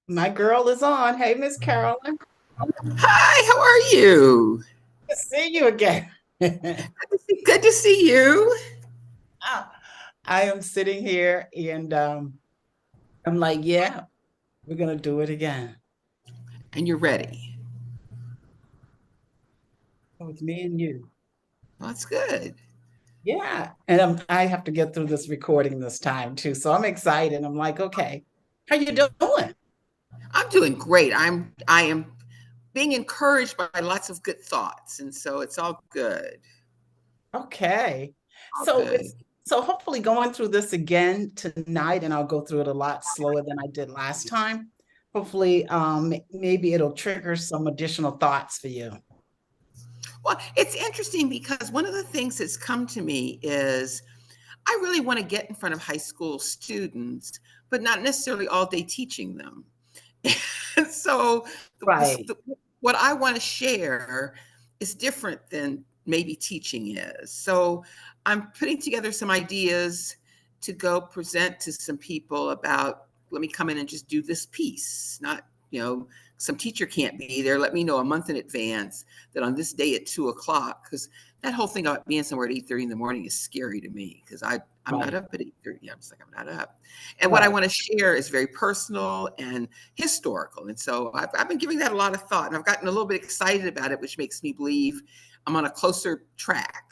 My girl is on. Hey, Miss Carolyn. Hi, how are you? Good to see you again. Good to see you. I am sitting here and I'm like, yeah, we're gonna do it again. And you're ready. So it's me and you. Well, that's good. Yeah. And I have to get through this recording this time too. So I'm excited. I'm like, okay, how you doing? I'm doing great. I am being encouraged by lots of good thoughts, and so it's all good. Okay. All So it's good. so hopefully going through this again tonight, and I'll go through it a lot slower than I did last time. Hopefully, maybe it'll trigger some additional thoughts for you. Well, it's interesting because one of the things that's come to me is I really want to get in front of high school students, but not necessarily all day teaching them. And so Right. what I want to share is different than maybe teaching is. So I'm putting together some ideas to go present to some people about, let me come in and just do this piece, not, some teacher can't be there. Let me know a month in advance that on this day at 2 o'clock, because that whole thing about being somewhere at 8:30 in the morning is scary to me because I'm not Right. up at 8:30. I'm just like, I'm not up. And what I Right. want to share is very personal and historical. And so I've been giving that a lot of thought, and I've gotten a little bit excited about it, which makes me believe I'm on a closer track.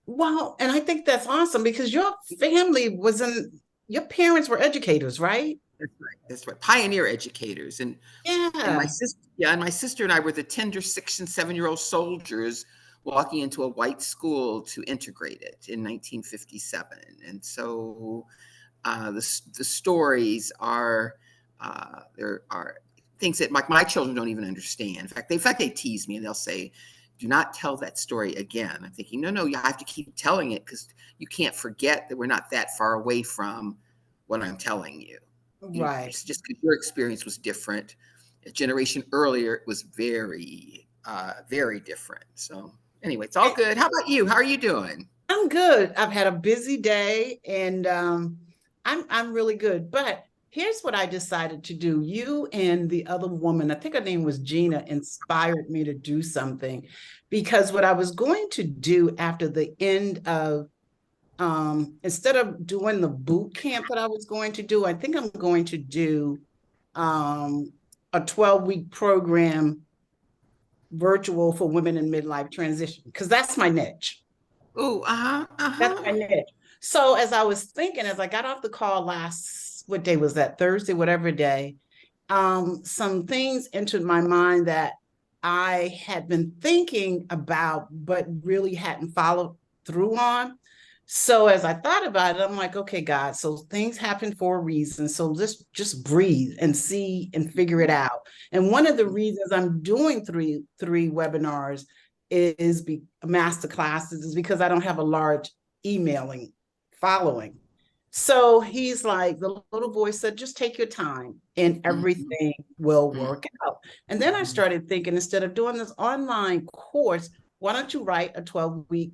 Well, and I think that's awesome because your family was in, your parents were educators, right? That's right. That's right. Pioneer educators. And my Yeah. sister, yeah, and my sister and I were the tender 6 and 7-year-old soldiers walking into a white school to integrate it in 1957. And so the stories are there are things that my children don't even understand. In fact, they tease me and they'll say, "Do not tell that story again." I'm thinking, no, you have to keep telling it because you can't forget that we're not that far away from what I'm telling you. Right. It's just because your experience was different. A generation earlier, it was very, very different. So anyway, it's all And good. How about you? How are you doing? I'm good. I've had a busy day and I'm really good. But here's what I decided to do. You and the other woman, I think her name was Gina, inspired me to do something because what I was going to do after the end of instead of doing the boot camp that I was going to do, I think I'm going to do a 12-week program virtual for women in midlife transition because that's my niche. Oh, That's my niche. So as I was thinking, as I got off the call last, what day was that? Thursday, whatever day, some things entered my mind that I had been thinking about, but really hadn't followed through on. So as I thought about it, I'm like, okay, God, so things happen for a reason. So let's just breathe and see and figure it out. And one of the reasons I'm doing three webinars is master classes is because I don't have a large emailing following. So he's like, the little boy said, just take your time and mhm, everything will mhm, work out. And then I mhm, started thinking, instead of doing this online course, why don't you write a 12-week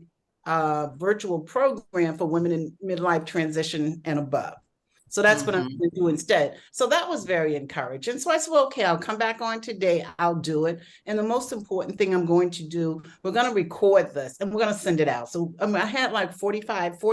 virtual program for women in midlife transition and above? So that's what I'm mhm, going to do instead. So that was very encouraging. So I said, well, okay, I'll come back on today. I'll do it. And the most important thing I'm going to do, we're going to record this and we're going to send it out. So I had like 40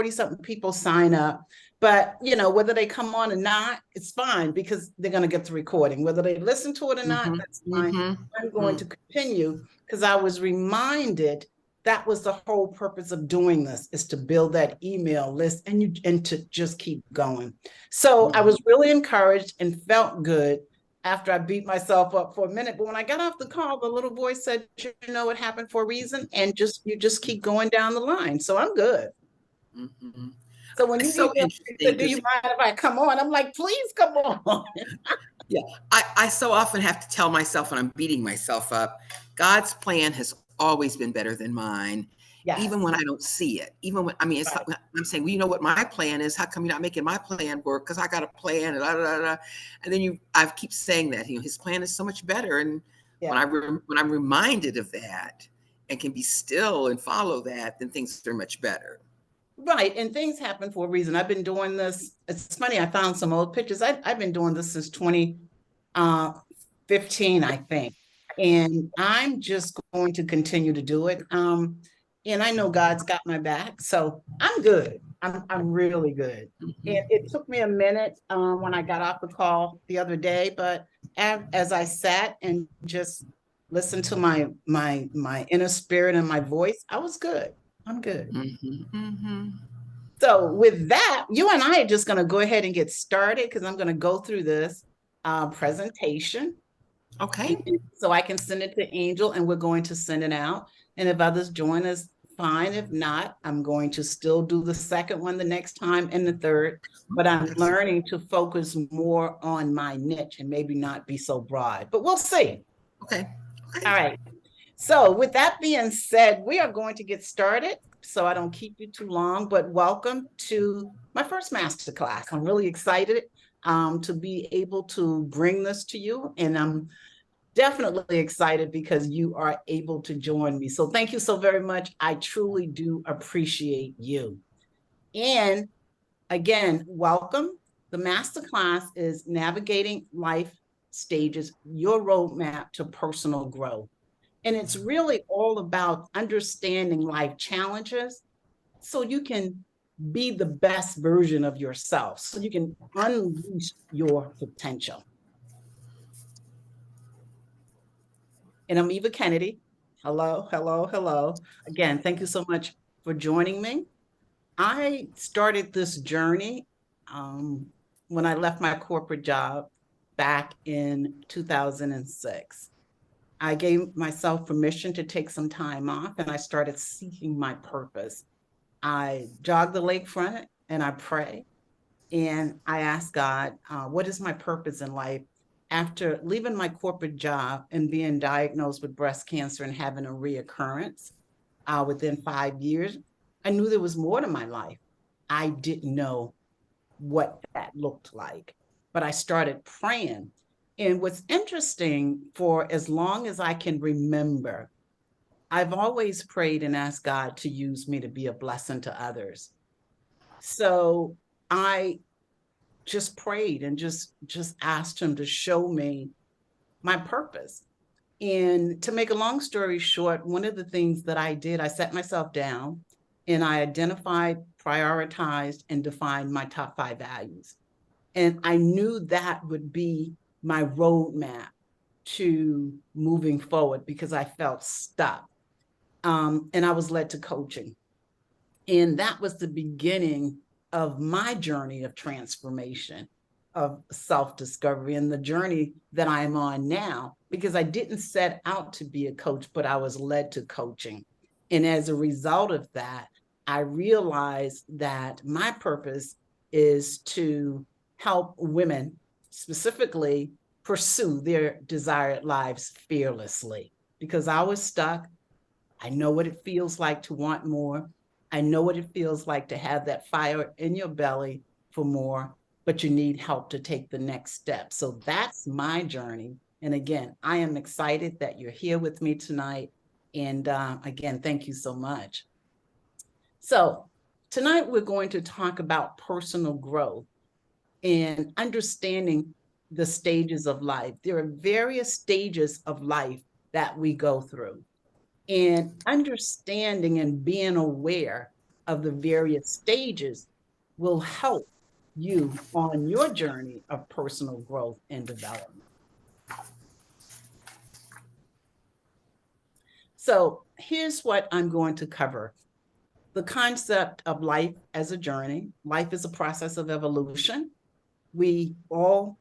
something people sign up. But whether they come on or not, it's fine because they're going to get the recording. Whether they listen to it or not, mhm, that's fine. mhm, I'm going mm, to continue because I was reminded that was the whole purpose of doing this is to build that email list and to just keep going. So I was mhm. really encouraged and felt good after I beat myself up for a minute. But when I got off the call, the little voice said, you know, it happened for a reason, and you just keep going down the line. So I'm good. Mhm. So when It's you so emailed me, interesting said, do you because, mind if I come on? I'm like, please come on. yeah, I so often have to tell myself when I'm beating myself up, God's plan has always been better than mine, even Yes. when I don't see it. Even when, I mean, it's like Right. I'm saying, well, you know what my plan is? How come you're not making my plan work? Because I got a plan, and, blah, blah, blah. And then I keep saying that, his plan is so much better. And when Yeah. when I'm reminded of that and can be still and follow that, then things are much better. Right. And things happen for a reason. I've been doing this. It's funny. I found some old pictures. I've been doing this since 2012. uh, 15, I think. And I'm just going to continue to do it. And I know God's got my back, so I'm good. I'm really good. And Mhm. it took me a minute when I got off the call the other day, but as I sat and just listened to my inner spirit and my voice, I was good. I'm good. Mhm. Mhm. So with that, you and I are just going to go ahead and get started because I'm going to go through this presentation Okay. so I can send it to Angel and we're going to send it out. And if others join us, fine. If not, I'm going to still do the second one the next time and the third. But I'm That's learning to focus more on my niche and maybe not be so broad, but we'll see. okay. All Okay. right. So, with that being said, we are going to get started so I don't keep you too long. But welcome to my first masterclass. I'm really excited to be able to bring this to you. And I'm definitely excited because you are able to join me. So, thank you so very much. I truly do appreciate you. And again, welcome. The masterclass is Navigating Life Stages, Your Roadmap to Personal Growth. And it's really all about understanding life challenges so you can be the best version of yourself, so you can unleash your potential. And I'm Eva Kennedy. Hello, hello, hello. Again, thank you so much for joining me. I started this journey um, when I left my corporate job back in 2006. I gave myself permission to take some time off and I started seeking my purpose. I jog the lakefront and I pray and I ask God, what is my purpose in life? After leaving my corporate job and being diagnosed with breast cancer and having a reoccurrence within 5 years, I knew there was more to my life. I didn't know what that looked like, but I started praying. And what's interesting, for as long as I can remember, I've always prayed and asked God to use me to be a blessing to others. So I just prayed and just asked him to show me my purpose. And to make a long story short, one of the things that I did, I set myself down and I identified, prioritized, and defined my top 5 values. And I knew that would be my roadmap to moving forward because I felt stuck. And I was led to coaching. And that was the beginning of my journey of transformation, of self discovery, and the journey that I'm on now, because I didn't set out to be a coach, but I was led to coaching. And as a result of that, I realized that my purpose is to help women specifically pursue their desired lives fearlessly because I was stuck. I know what it feels like to want more. I know what it feels like to have that fire in your belly for more, but you need help to take the next step. So that's my journey. And again, I am excited that you're here with me tonight. And again, thank you so much. So, tonight we're going to talk about personal growth and understanding the stages of life. There are various stages of life that we go through. And understanding and being aware of the various stages will help you on your journey of personal growth and development. So, here's what I'm going to cover: the concept of life as a journey. Life is a process of evolution. We all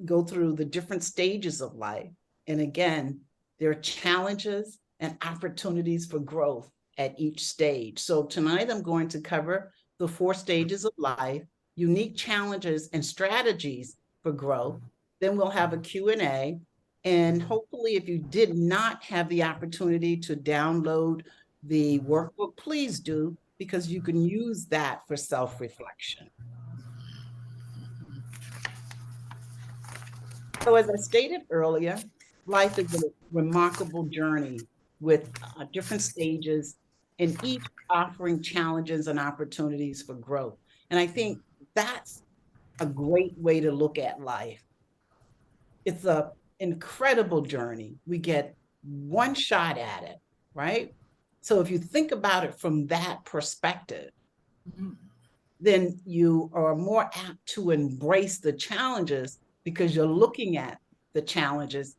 go through the different stages of life. And again, there are challenges and opportunities for growth at each stage. So tonight I'm going to cover the 4 stages of life, unique challenges and strategies for growth. Then we'll have a Q&A. And hopefully, if you did not have the opportunity to download the workbook, please do, because you can use that for self-reflection. So, as I stated earlier, life is a remarkable journey with different stages and each offering challenges and opportunities for growth. And I think that's a great way to look at life. It's a incredible journey. We get one shot at it, right? So if you think about it from that perspective, Mhm. then you are more apt to embrace the challenges because you're looking at the challenges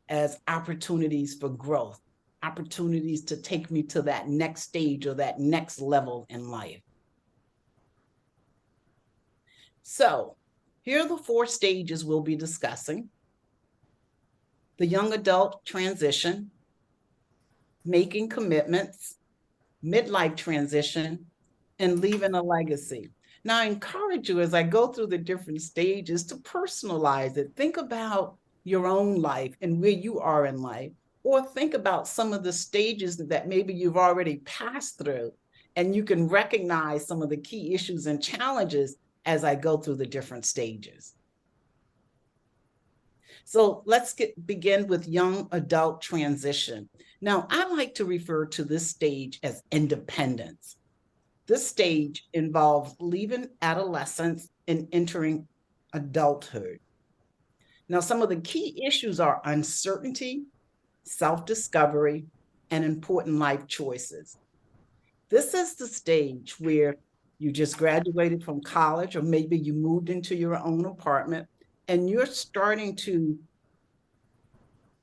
as opportunities for growth, opportunities to take me to that next stage or that next level in life. So, here are the 4 stages we'll be discussing: the young adult transition, making commitments, midlife transition, and leaving a legacy. Now, I encourage you as I go through the different stages to personalize it. Think about your own life and where you are in life, or think about some of the stages that maybe you've already passed through, and you can recognize some of the key issues and challenges as I go through the different stages. So let's begin with young adult transition. Now, I like to refer to this stage as independence. This stage involves leaving adolescence and entering adulthood. Now, some of the key issues are uncertainty, self-discovery, and important life choices. This is the stage where you just graduated from college, or maybe you moved into your own apartment, and you're starting to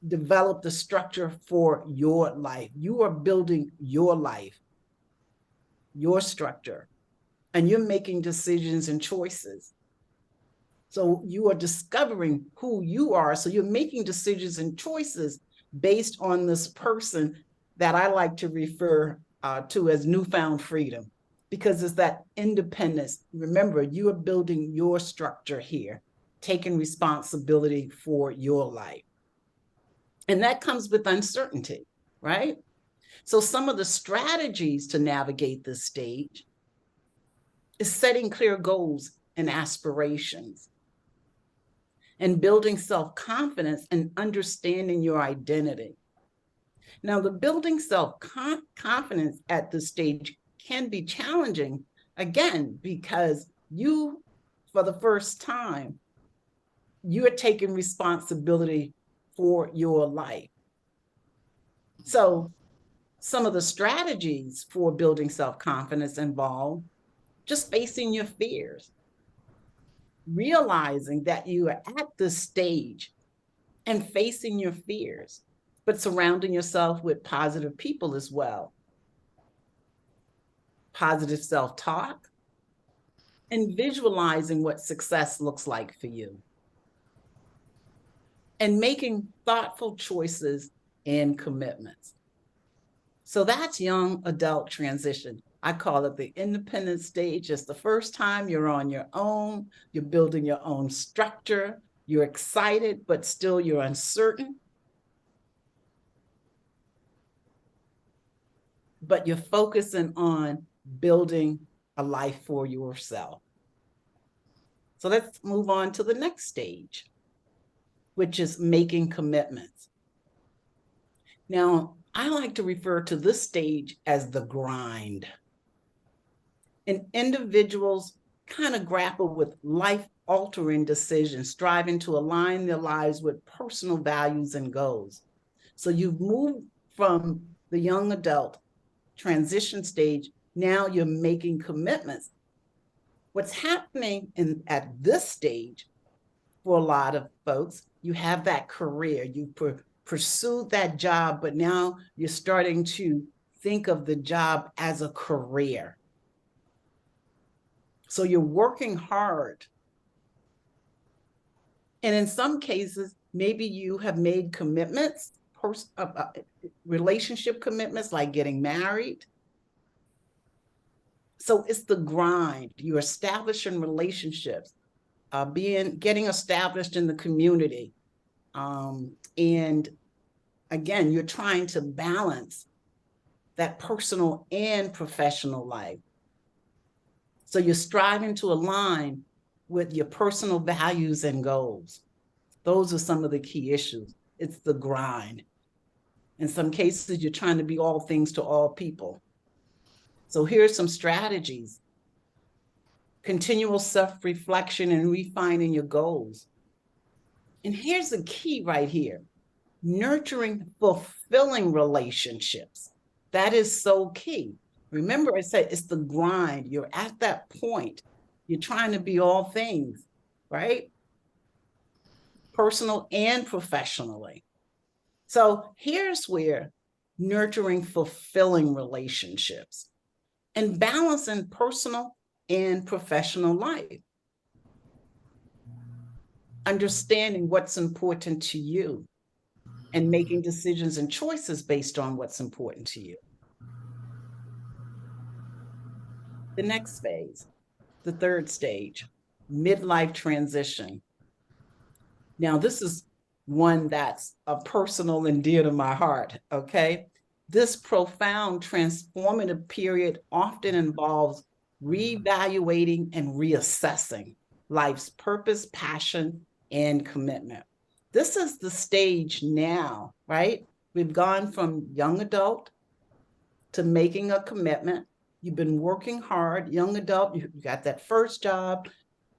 develop the structure for your life. You are building your life, your structure, and you're making decisions and choices. So you are discovering who you are. So you're making decisions and choices based on this person that I like to refer to as newfound freedom, because it's that independence. Remember, you are building your structure here, taking responsibility for your life. And that comes with uncertainty, right? So some of the strategies to navigate this stage is setting clear goals and aspirations, and building self-confidence and understanding your identity. Now, the building self-confidence at this stage can be challenging, again, because you, for the first time, you are taking responsibility for your life. So some of the strategies for building self-confidence involve just facing your fears, realizing that you are at this stage and facing your fears, but surrounding yourself with positive people as well, positive self-talk, and visualizing what success looks like for you, and making thoughtful choices and commitments. So that's young adult transition. I call it the independent stage. It's the first time you're on your own, you're building your own structure, you're excited, but still you're uncertain. But you're focusing on building a life for yourself. So let's move on to the next stage, which is making commitments. Now, I like to refer to this stage as the grind. And individuals kind of grapple with life-altering decisions, striving to align their lives with personal values and goals. So you've moved from the young adult transition stage, now you're making commitments. What's happening at this stage for a lot of folks, you have that career, you pursued that job, but now you're starting to think of the job as a career. So you're working hard. And in some cases, maybe you have made commitments, relationship commitments, like getting married. So it's the grind. You're establishing relationships, getting established in the community. And again, you're trying to balance that personal and professional life. So you're striving to align with your personal values and goals. Those are some of the key issues. It's the grind. In some cases, you're trying to be all things to all people. So here's some strategies: continual self-reflection and refining your goals, And here's the key right here: nurturing fulfilling relationships. That is so key. Remember, I said it's the grind. You're at that point. You're trying to be all things, right? Personal and professionally. So here's where nurturing fulfilling relationships and balancing personal and professional life, understanding what's important to you and making decisions and choices based on what's important to you. The next phase, the third stage, midlife transition. Now, this is one that's a personal and dear to my heart, okay? This profound transformative period often involves reevaluating and reassessing life's purpose, passion, and commitment. This is the stage now, right? We've gone from young adult to making a commitment. You've been working hard, young adult, you got that first job,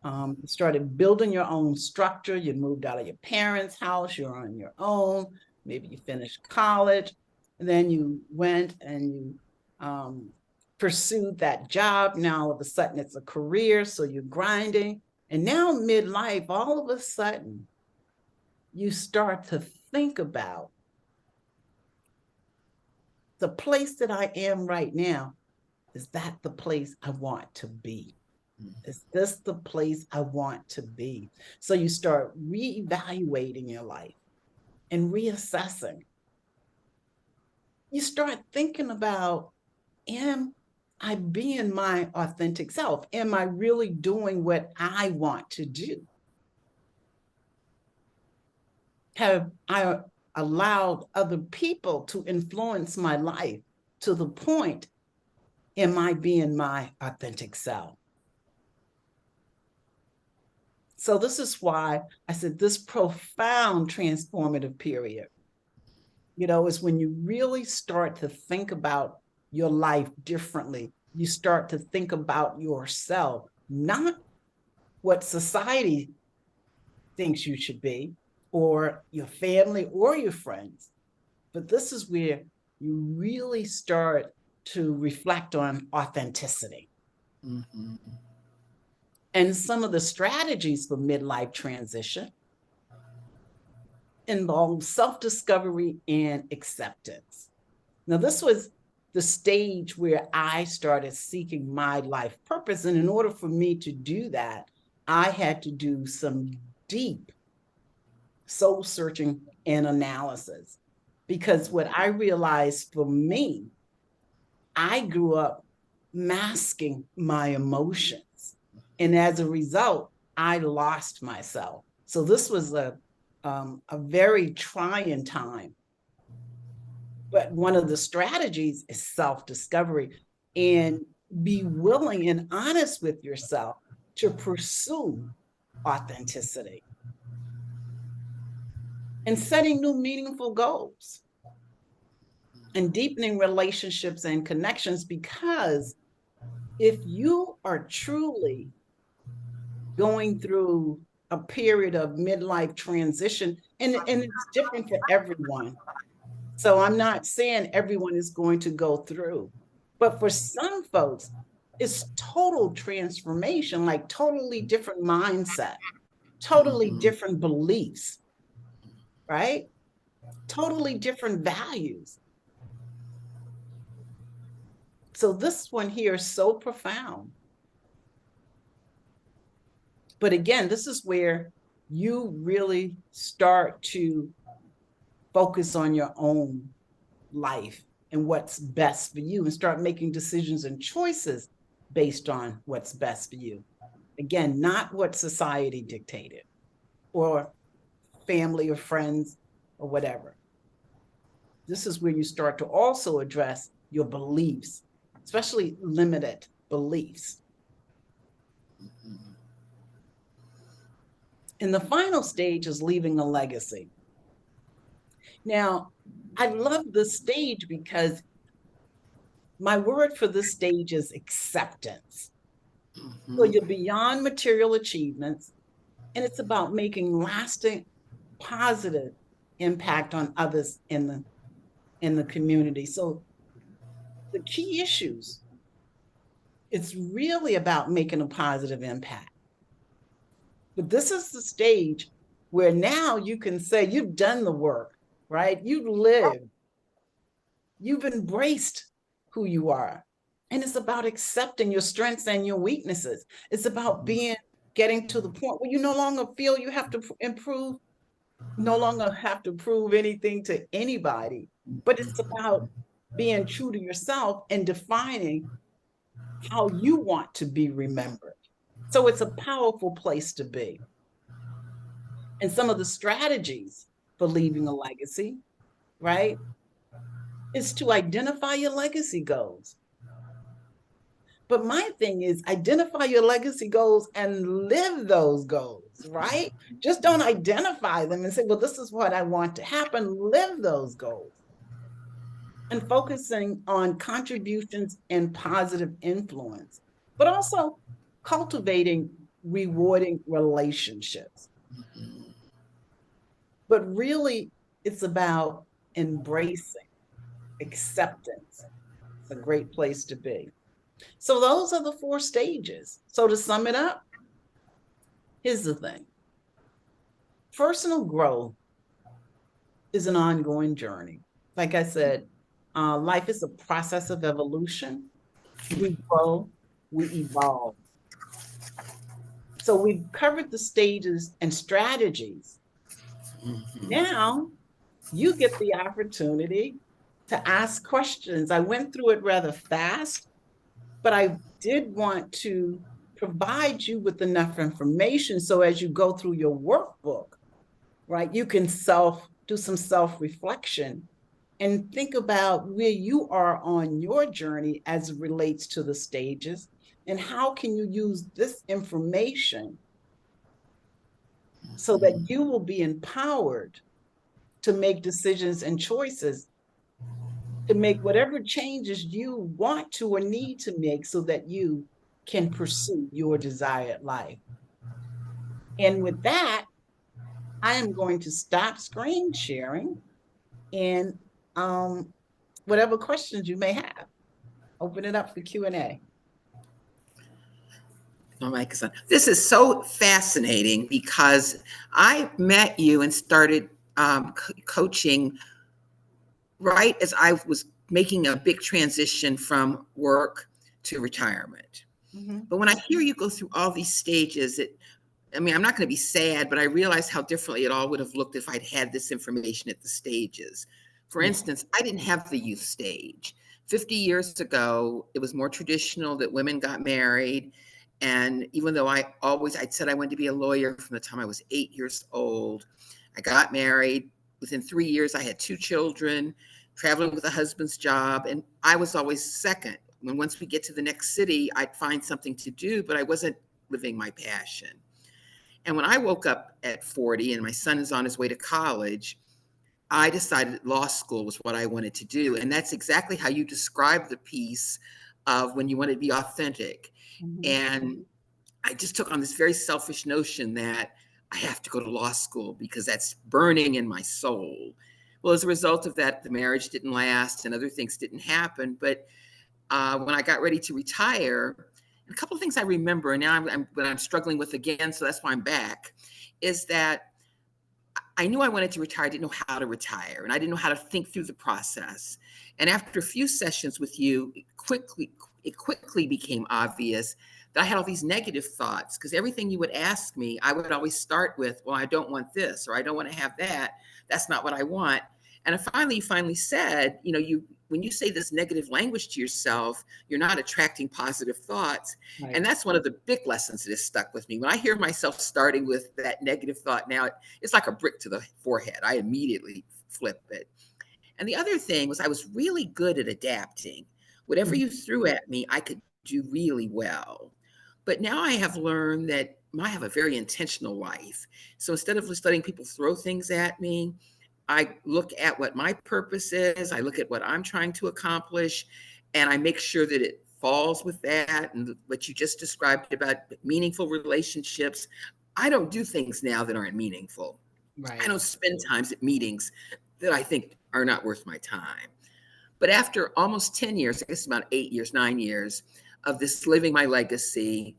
you started building your own structure, you moved out of your parents' house, you're on your own, maybe you finished college, and then you went and you pursued that job. Now all of a sudden it's a career, so you're grinding. And now midlife, all of a sudden, you start to think about the place that I am right now. Is that the place I want to be? Is this the place I want to be? So you start reevaluating your life and reassessing. You start thinking about, am I being my authentic self? Am I really doing what I want to do? Have I allowed other people to influence my life to the point, am I being my authentic self? So this is why I said this profound transformative period, is when you really start to think about your life differently. You start to think about yourself, not what society thinks you should be, or your family or your friends. But this is where you really start to reflect on authenticity. Mm-hmm. And some of the strategies for midlife transition involve self-discovery and acceptance. Now, this was the stage where I started seeking my life purpose. And in order for me to do that, I had to do some deep soul searching and analysis. Because what I realized for me, I grew up masking my emotions. And as a result, I lost myself. So this was a very trying time. But one of the strategies is self-discovery, and be willing and honest with yourself to pursue authenticity and setting new meaningful goals and deepening relationships and connections. Because if you are truly going through a period of midlife transition, and it's different for everyone. So I'm not saying everyone is going to go through, but for some folks, it's total transformation, like totally different mindset, totally different beliefs, right? Totally different values. So this one here is so profound. But again, this is where you really start to focus on your own life and what's best for you and start making decisions and choices based on what's best for you. Again, not what society dictated or family or friends or whatever. This is where you start to also address your beliefs, especially limited beliefs. And the final stage is leaving a legacy. Now, I love this stage because my word for this stage is acceptance. So you're beyond material achievements, and it's about making lasting positive impact on others in the community. So the key issues, it's really about making a positive impact. But this is the stage where now you can say you've done the work, right? You've lived, you've embraced who you are. And it's about accepting your strengths and your weaknesses. It's about getting to the point where you no longer feel you have to improve, no longer have to prove anything to anybody, but it's about being true to yourself and defining how you want to be remembered. So it's a powerful place to be. And some of the strategies for leaving a legacy, right, is to identify your legacy goals. But my thing is identify your legacy goals and live those goals, right? Just don't identify them and say, well, this is what I want to happen. Live those goals. And focusing on contributions and positive influence, but also cultivating rewarding relationships. But really, it's about embracing acceptance. It's a great place to be. So those are the 4 stages. So to sum it up, here's the thing. Personal growth is an ongoing journey. Like I said, life is a process of evolution. We grow, we evolve. So we've covered the stages and strategies. Now you get the opportunity to ask questions. I went through it rather fast, but I did want to provide you with enough information so as you go through your workbook, right, you can do some self-reflection and think about where you are on your journey as it relates to the stages, and how can you use this information so that you will be empowered to make decisions and choices, to make whatever changes you want to or need to make so that you can pursue your desired life. And with that, I am going to stop screen sharing and whatever questions you may have, open it up for Q&A. Oh my God. This is so fascinating because I met you and started coaching right as I was making a big transition from work to retirement. Mm-hmm. But when I hear you go through all these stages, I'm not going to be sad, but I realize how differently it all would have looked if I'd had this information at the stages. For instance, I didn't have the youth stage. 50 years ago, it was more traditional that women got married. And even though I'd said I wanted to be a lawyer from the time I was 8 years old, I got married. Within 3 years, I had 2 children, traveling with a husband's job, and I was always second. When once we get to the next city, I'd find something to do, but I wasn't living my passion. And when I woke up at 40 and my son is on his way to college, I decided law school was what I wanted to do. And that's exactly how you describe the piece of when you want to be authentic. Mm-hmm. And I just took on this very selfish notion that I have to go to law school because that's burning in my soul. Well, as a result of that, the marriage didn't last and other things didn't happen. But when I got ready to retire, a couple of things I remember, and now I'm struggling with again, so that's why I'm back, is that I knew I wanted to retire. I didn't know how to retire, and I didn't know how to think through the process. And after a few sessions with you, it quickly became obvious that I had all these negative thoughts, because everything you would ask me, I would always start with, well, I don't want this, or I don't want to have that. That's not what I want. And you finally said, when you say this negative language to yourself, you're not attracting positive thoughts. Right. And that's one of the big lessons that has stuck with me. When I hear myself starting with that negative thought now, it's like a brick to the forehead. I immediately flip it. And the other thing was I was really good at adapting. Whatever you threw at me, I could do really well. But now I have learned that I have a very intentional life. So instead of just letting people throw things at me, I look at what my purpose is. I look at what I'm trying to accomplish, and I make sure that it falls with that. And what you just described about meaningful relationships, I don't do things now that aren't meaningful. I Right. don't spend times at meetings that I think are not worth my time. But after almost 10 years, I guess about 8 years, 9 years of this living my legacy,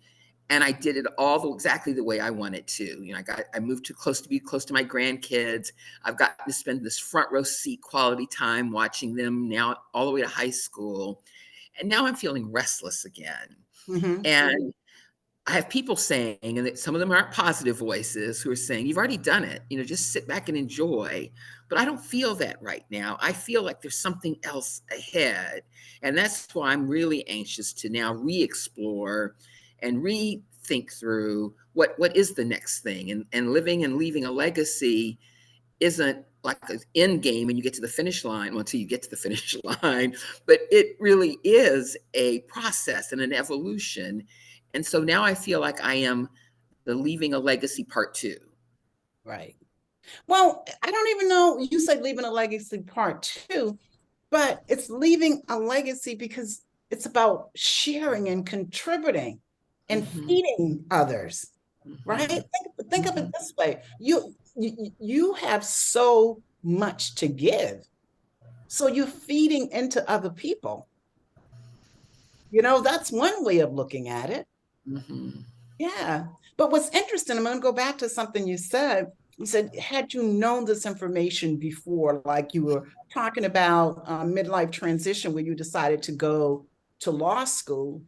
and I did it exactly the way I wanted to. I moved too close to be close to my grandkids. I've gotten to spend this front row seat quality time watching them now all the way to high school. And now I'm feeling restless again. Mm-hmm. And I have people saying, and that some of them aren't positive voices, who are saying, "You've already done it. Just sit back and enjoy." But I don't feel that right now. I feel like there's something else ahead, and that's why I'm really anxious to now re-explore and rethink through what is the next thing. And living and leaving a legacy isn't like an end game and you get to the finish line, well, until you get to the finish line, but it really is a process and an evolution. And so now I feel like I am the leaving a legacy part two. Right. Well, I don't even know. You said leaving a legacy part two, but it's leaving a legacy because it's about sharing and contributing and Mm-hmm, feeding others, right? mm-hmm, Think of it mm-hmm, this way. You have so much to give. So you're feeding into other people. That's one way of looking at it. mm-hmm, Yeah. But what's interesting, I'm going to go back to something you said. You said, had you known this information before, like you were talking about midlife transition where you decided to go to law school,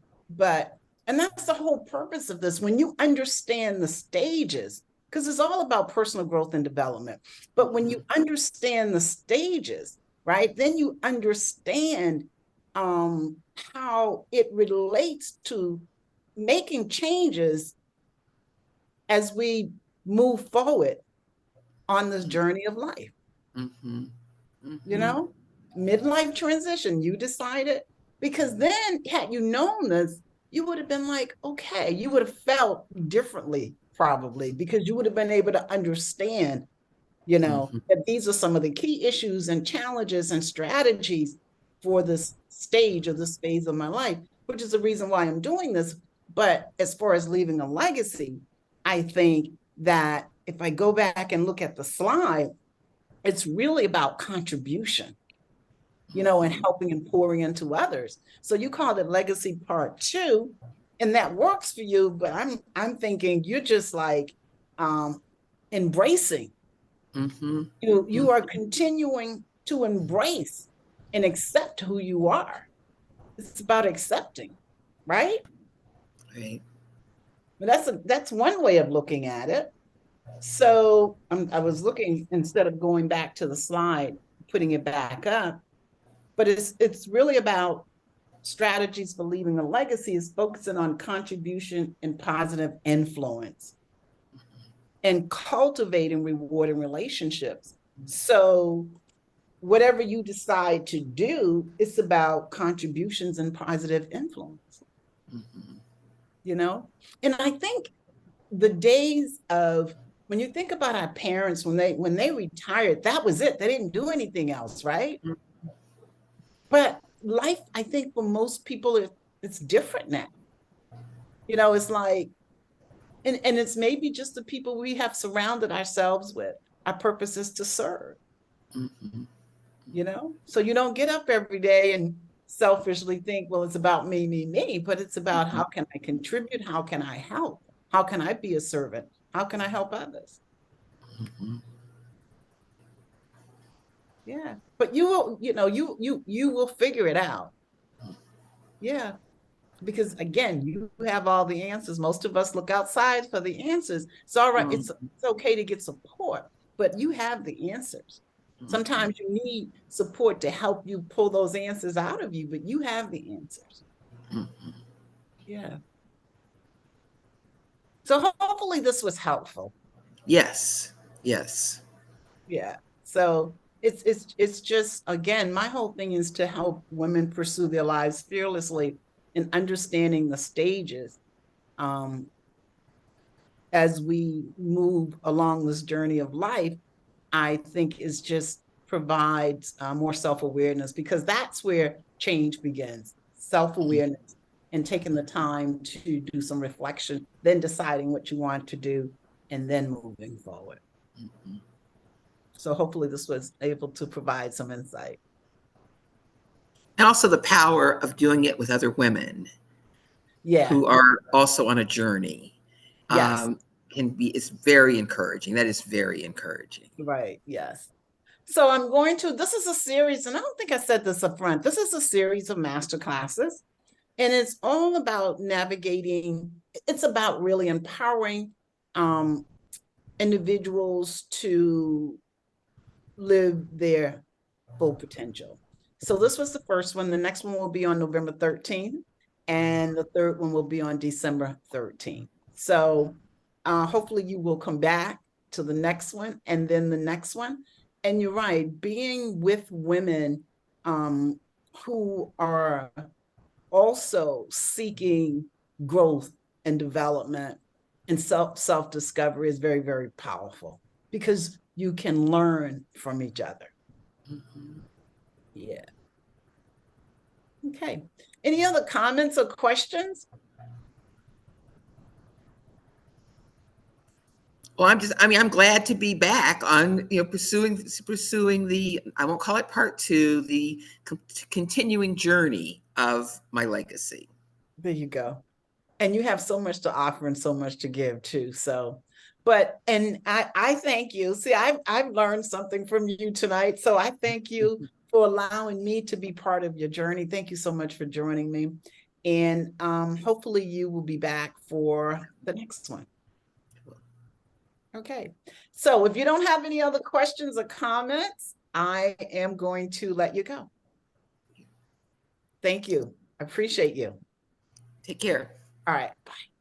and that's the whole purpose of this. When you understand the stages, because it's all about personal growth and development, but when mm-hmm, you understand the stages, right, then you understand how it relates to making changes as we move forward on this journey of life, mm-hmm, you mm-hmm, know? Midlife transition, you decided, because then had you known this, you would have been like, okay, you would have felt differently probably because you would have been able to understand, mm-hmm, that these are some of the key issues and challenges and strategies for this stage or this phase of my life, which is the reason why I'm doing this. But as far as leaving a legacy, I think that if I go back and look at the slide, it's really about contribution, and mm-hmm. helping and pouring into others. So you called it legacy part two, and that works for you. But I'm thinking you're just like um, embracing. Mm-hmm. You are continuing to embrace and accept who you are. It's about accepting, right? Right. But that's one way of looking at it. So I was looking instead of going back to the slide, putting it back up. But it's really about strategies for leaving a legacy is focusing on contribution and positive influence and cultivating rewarding relationships. So whatever you decide to do, it's about contributions and positive influence, Mm-hmm. you know? And I think the days of when you think about our parents when they retired, that was it. They didn't do anything else, right? But life, I think for most people, it's different now. It's like, and it's maybe just the people we have surrounded ourselves with. Our purpose is to serve. Mm-hmm. So you don't get up every day and selfishly think, well, it's about me, me, me, but it's about how can I contribute? How can I help? How can I be a servant? How can I help others? Mm-hmm. Yeah. But you will, you will figure it out. Yeah. Because again, you have all the answers. Most of us look outside for the answers. It's all right. It's okay to get support, but you have the answers. Mm-hmm. Sometimes you need support to help you pull those answers out of you, but you have the answers. Mm-hmm. Yeah. So hopefully this was helpful. Yes. Yes. Yeah. So it's just again, my whole thing is to help women pursue their lives fearlessly and understanding the stages um, as we move along this journey of life. I think is just provides more self-awareness because that's where change begins. Self-awareness and taking the time to do some reflection, then deciding what you want to do, and then moving forward. Mm-hmm. So hopefully this was able to provide some insight. And also the power of doing it with other women Yeah. who are also on a journey Yes. can be, is very encouraging. That is very encouraging. Right. Yes. So I'm going to, this is a series, and I don't think I said this up front. This is a series of master classes, and it's all about navigating, it's about really empowering um, individuals to live their full potential. So this was the first one. The next one will be on November 13th, and the third one will be on December 13th. So hopefully you will come back to the next one and then the next one. And you're right, being with women who are also seeking growth and development and self-discovery is very, very powerful because you can learn from each other. Mm-hmm. Yeah. Okay. Any other comments or questions? Well, I'm glad to be back on, pursuing the, I won't call it part two, the continuing journey of my legacy. There you go. And you have so much to offer and so much to give too. So, but, and I thank you. See, I've learned something from you tonight. So I thank you for allowing me to be part of your journey. Thank you so much for joining me. And hopefully you will be back for the next one. Okay. So if you don't have any other questions or comments, I am going to let you go. Thank you. I appreciate you. Take care. All right. Bye.